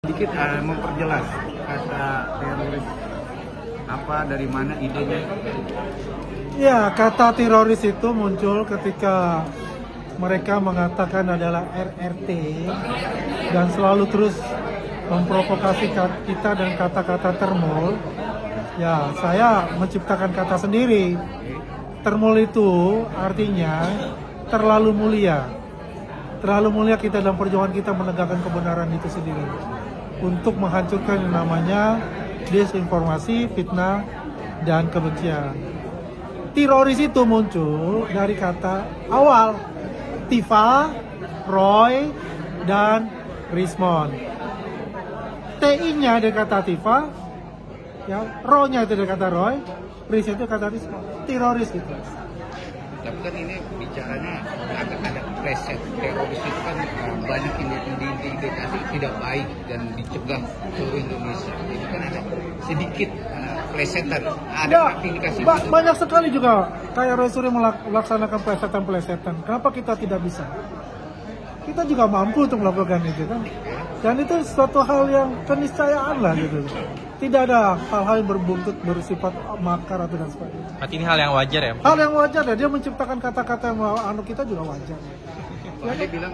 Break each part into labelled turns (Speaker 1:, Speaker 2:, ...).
Speaker 1: Sedikit memperjelas kata teroris apa, dari mana idenya?
Speaker 2: Ya, kata teroris itu muncul ketika mereka mengatakan adalah RRT dan selalu terus memprovokasi kita dan kata-kata termol. Ya, saya menciptakan kata sendiri. Termol itu artinya terlalu mulia. Terlalu mulia kita dalam perjuangan kita menegakkan kebenaran itu sendiri. Untuk menghancurkan yang namanya desinformasi, fitnah, dan kebencian. Teroris itu muncul dari kata awal. Tifa, Roy, dan Rismond. TI-nya dari kata Tifa, ya, Ro-nya itu dari kata Roy, Ris itu kata Rismond. Teroris gitu.
Speaker 1: Tapi kan ini bicaranya agak ada preset. Teroris itu kan banyak diindikasi tidak baik dan dicegah seluruh Indonesia. Itu kan ada sedikit plesetan. Ada
Speaker 2: Ya,
Speaker 1: indikasi
Speaker 2: banyak sekali juga kayak Roy Suryo melaksanakan plesetan. Kenapa kita tidak bisa? Kita juga mampu untuk melakukan itu kan. Dan itu suatu hal yang keniscayaan lah gitu. Tidak ada hal-hal yang berbuntut bersifat makar atau dan sebagainya.
Speaker 3: Berarti ini hal yang wajar ya?
Speaker 2: Hal yang wajar ya, dia menciptakan kata-kata yang kita juga wajar.
Speaker 1: Pak Ade bilang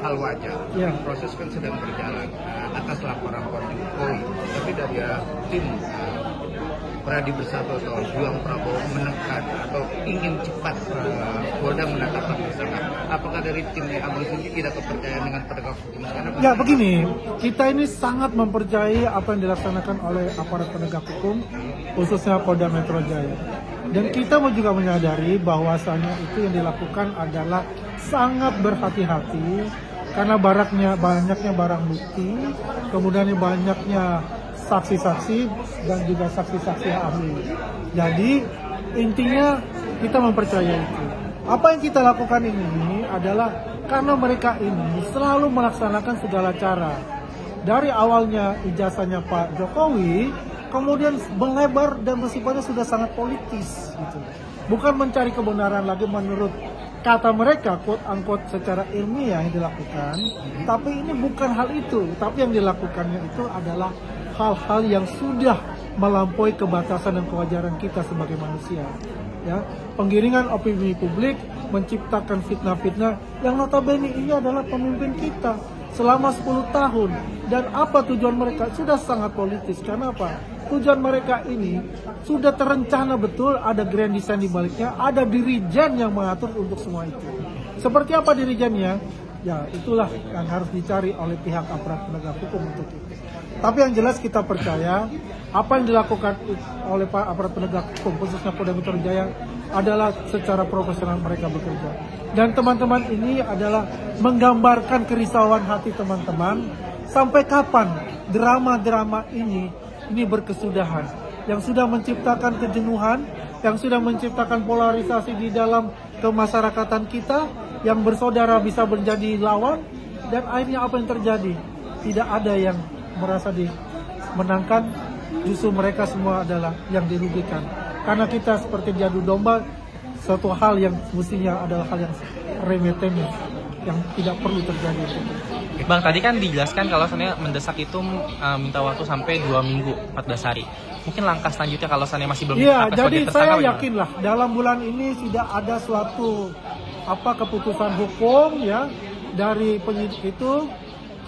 Speaker 1: hal wajar.
Speaker 2: Ya.
Speaker 1: Proses kan sedang berjalan atas laporan Jokowi. Tapi dari tim Pradi Bersatu atau Juang Prabowo menekan atau ingin cepat Polda menetapkan tersangka. Apakah dari timnya Abang sendiri tidak kepercayaan dengan penegak hukum?
Speaker 2: Ya begini, kita ini sangat mempercayai apa yang dilaksanakan oleh aparat penegak hukum, khususnya Polda Metro Jaya. Dan kita juga menyadari bahwasanya itu yang dilakukan adalah sangat berhati-hati karena banyaknya barang bukti, kemudian banyaknya saksi-saksi dan juga saksi-saksi ahli. Jadi intinya kita mempercayai itu. Apa yang kita lakukan ini adalah karena mereka ini selalu melaksanakan segala cara. Dari awalnya ijazahnya Pak Jokowi, kemudian melebar dan bersifatnya sudah sangat politis gitu. Bukan mencari kebenaran lagi menurut kata mereka, quote unquote secara ilmiah yang dilakukan, tapi ini bukan hal itu. Tapi yang dilakukannya itu adalah hal-hal yang sudah melampaui kebatasan dan kewajaran kita sebagai manusia. Ya, penggiringan opini publik, menciptakan fitnah-fitnah yang notabene ini adalah pemimpin kita selama 10 tahun. Dan apa tujuan mereka? Sudah sangat politis. Karena apa? Tujuan mereka ini sudah terencana betul, ada grand design di baliknya, ada dirijen yang mengatur untuk semua itu. Seperti apa dirijennya? Ya, itulah yang harus dicari oleh pihak aparat penegak hukum untuk itu. Tapi yang jelas kita percaya apa yang dilakukan oleh aparat penegak hukum, khususnya Polda Metro Jaya, adalah secara profesional mereka bekerja. Dan teman-teman ini adalah menggambarkan kerisauan hati teman-teman. Sampai kapan drama-drama ini berkesudahan, yang sudah menciptakan kejenuhan, yang sudah menciptakan polarisasi di dalam kemasyarakatan kita, yang bersaudara bisa menjadi lawan, dan akhirnya apa yang terjadi? Tidak ada yang merasa dimenangkan, justru mereka semua adalah yang dirugikan. Karena kita seperti diadu domba, suatu hal yang mestinya adalah hal yang remeh-temeh, yang tidak perlu terjadi.
Speaker 3: Bang, tadi kan dijelaskan kalau sebenarnya mendesak itu minta waktu sampai 2 minggu, 14 hari. Mungkin langkah selanjutnya kalau sebenarnya masih belum
Speaker 2: Iya,
Speaker 3: atas
Speaker 2: jadi
Speaker 3: sebagai
Speaker 2: saya
Speaker 3: tersangka,
Speaker 2: yakinlah dalam bulan ini sudah ada suatu keputusan hukum ya dari penyidik itu.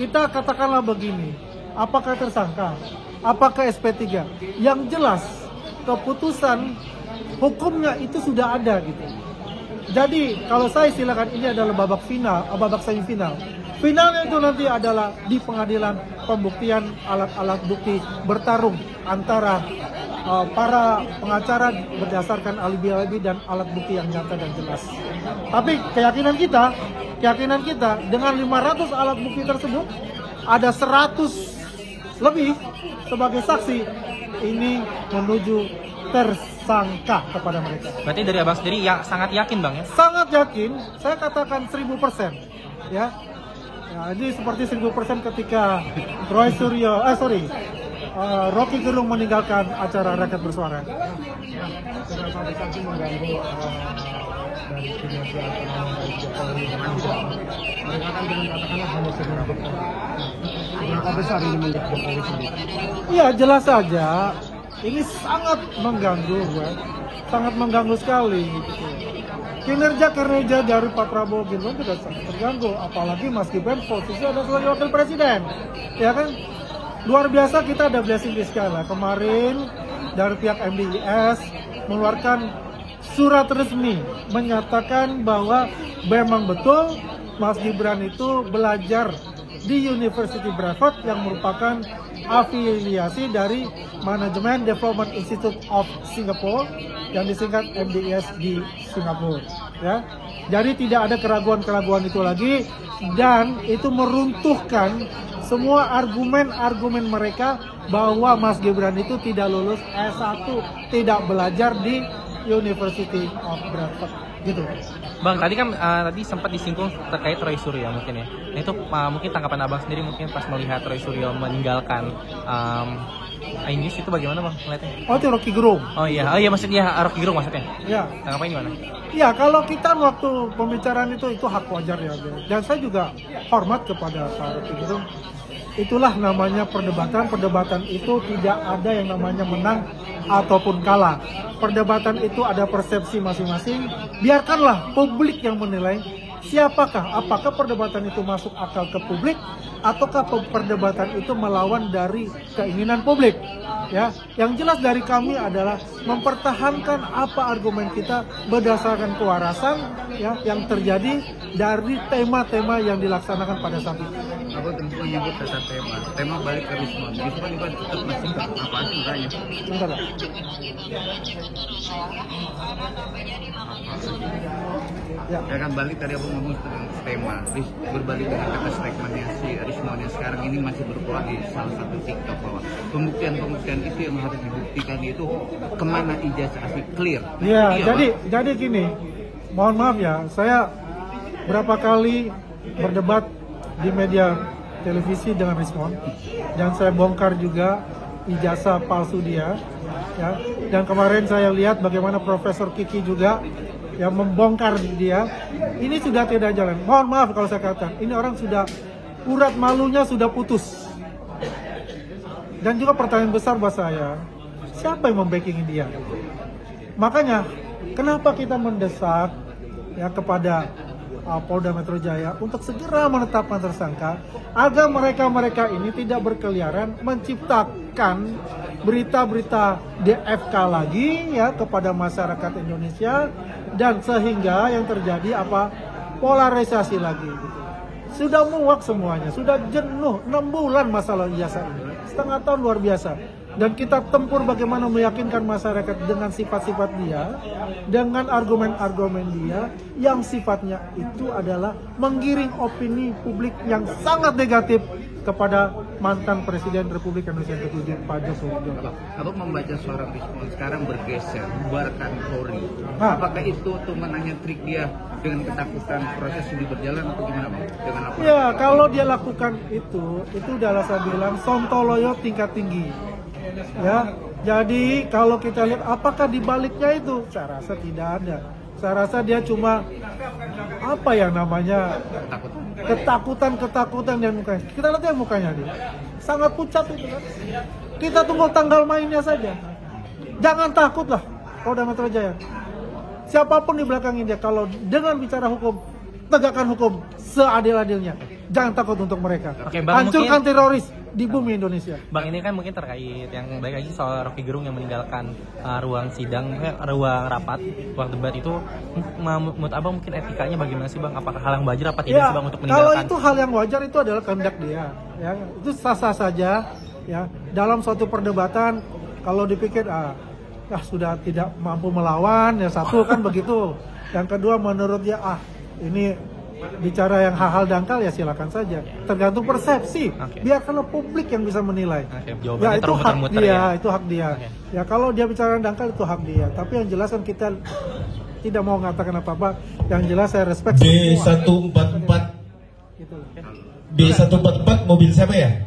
Speaker 2: Kita katakanlah begini, apakah tersangka, apakah SP3? Yang jelas keputusan hukumnya itu sudah ada gitu. Jadi kalau saya silakan, ini adalah babak final, babak semifinal. Finalnya itu nanti adalah di pengadilan, pembuktian alat-alat bukti, bertarung antara para pengacara berdasarkan alibi-alibi dan alat bukti yang nyata dan jelas. Tapi keyakinan kita dengan 500 alat bukti tersebut, ada 100 lebih sebagai saksi, ini menuju tersangka kepada mereka.
Speaker 3: Berarti dari abang sendiri ya sangat yakin bang ya?
Speaker 2: Sangat yakin, saya katakan 1000%. Ya, ini seperti 1000% ketika Roy Suryo, Rocky Gerung meninggalkan acara Rakyat Bersuara.
Speaker 4: dari kinerja Jokowi, mereka kan dengan katakanlah hanya 9%. Berapa besar ini menurut Jokowi sendiri?
Speaker 2: Iya, jelas saja ini sangat mengganggu, sangat mengganggu sekali. Gitu. Kinerja dari Pak Prabowo Gibran juga sangat terganggu, apalagi Mas Gibran posisi ada sebagai wakil presiden, ya kan? Luar biasa kita ada blessing di skala. Kemarin dari pihak MDIS mengeluarkan surat resmi menyatakan bahwa memang betul Mas Gibran itu belajar di University Bradford yang merupakan afiliasi dari Management Development Institute of Singapore yang disingkat MDIS di Singapura, ya. Jadi tidak ada keraguan-keraguan itu lagi, dan itu meruntuhkan semua argumen-argumen mereka bahwa Mas Gibran itu tidak lulus S1, tidak belajar di University of Bradford, gitu.
Speaker 3: Bang, tadi kan tadi sempat disinggung terkait Roy Suryo mungkin ya. Nah, itu mungkin tanggapan abang sendiri mungkin pas melihat Roy Suryo meninggalkan iNews itu bagaimana bang melihatnya?
Speaker 2: Oh, itu Rocky Gerung.
Speaker 3: Oh iya maksudnya Rocky Gerung maksudnya.
Speaker 2: Ya.
Speaker 3: Tanggapannya gimana?
Speaker 2: Ya, kalau kita waktu pembicaraan itu hak wajar ya. Dan saya juga hormat kepada Pak Rocky Gerung. Itulah namanya perdebatan. Perdebatan itu tidak ada yang namanya menang ataupun kalah. Perdebatan itu ada persepsi masing-masing. Biarkanlah publik yang menilai siapakah, apakah perdebatan itu masuk akal ke publik ataukah perdebatan itu melawan dari keinginan publik. Ya, yang jelas dari kami adalah mempertahankan apa argumen kita berdasarkan kewarasan ya yang terjadi dari tema-tema yang dilaksanakan pada saat itu.
Speaker 1: Aku tentu menyebut kata tema balik ke Rismon. Rismon juga tetap masih apa enggaknya?
Speaker 2: Bentar, Pak.
Speaker 1: Ya kan balik tadi aku ngomong tentang tema, berbalik dengan kata statementnya si Rismon yang sekarang ini masih berkuat di salah satu TikTok bahwa pembuktian itu yang harus dibuktikan itu kemana ijazah asli clear.
Speaker 2: Ya, jadi gini, mohon maaf ya, saya berapa kali berdebat di media televisi dengan Rismon dan saya bongkar juga ijazah palsu dia, ya. Dan kemarin saya lihat bagaimana Profesor Kiki juga yang membongkar dia. Ini sudah tidak jalan. Mohon maaf kalau saya katakan, ini orang sudah urat malunya sudah putus. Dan juga pertanyaan besar buat saya, siapa yang membacking dia? Makanya, kenapa kita mendesak ya kepada Polda Metro Jaya untuk segera menetapkan tersangka agar mereka ini tidak berkeliaran menciptakan berita-berita DFK lagi ya kepada masyarakat Indonesia, dan sehingga yang terjadi polarisasi lagi gitu. Sudah muak semuanya, sudah jenuh 6 bulan masalah ijazah ini, setengah tahun luar biasa. Dan kita tempur bagaimana meyakinkan masyarakat dengan sifat-sifat dia, dengan argumen-argumen dia yang sifatnya itu adalah menggiring opini publik yang sangat negatif kepada mantan Presiden Republik Indonesia yang ke-7 Pak Joko Widodo.
Speaker 1: Aku membaca suara Rismon sekarang bergeser, bubarkan Polri. Apakah itu tuh menanya trik dia dengan ketakutan proses ini berjalan atau gimana bang? Dengan apa?
Speaker 2: Ya, kalau dia lakukan itu adalah saya bilang sontoloyo tingkat tinggi. Ya, jadi kalau kita lihat apakah di baliknya itu, saya rasa tidak ada. Saya rasa dia cuma apa yang namanya ketakutan dan mukanya. Kita lihat ya mukanya dia, sangat pucat itu kan. Kita tunggu tanggal mainnya saja. Jangan takutlah Polda Metro Jaya. Siapapun di belakangnya dia, kalau dengan bicara hukum, tegakkan hukum seadil-adilnya. Jangan takut untuk mereka.
Speaker 3: Oke, Bang,
Speaker 2: hancurkan teroris di bumi Indonesia.
Speaker 3: Bang, ini kan mungkin terkait yang baik lagi soal Rocky Gerung yang meninggalkan ruang sidang, ruang rapat, ruang debat itu. Menurut abang mungkin etikanya bagaimana sih bang? Apakah hal yang wajar apa tidak sih bang untuk meninggalkan?
Speaker 2: Kalau itu hal yang wajar, itu adalah kehendak dia. Ya, itu sah-sah saja. Ya, dalam suatu perdebatan, kalau dipikir sudah tidak mampu melawan, ya satu kan begitu. Yang kedua menurut dia ini bicara yang hal-hal dangkal, ya silakan saja. Tergantung persepsi. Biarkanlah publik yang bisa menilai. Ya itu hak dia, itu hak dia. Ya kalau dia bicara dangkal itu hak dia. Tapi yang jelas kan kita tidak mau mengatakan apa-apa. Yang jelas saya respect.
Speaker 5: B144 mobil siapa ya?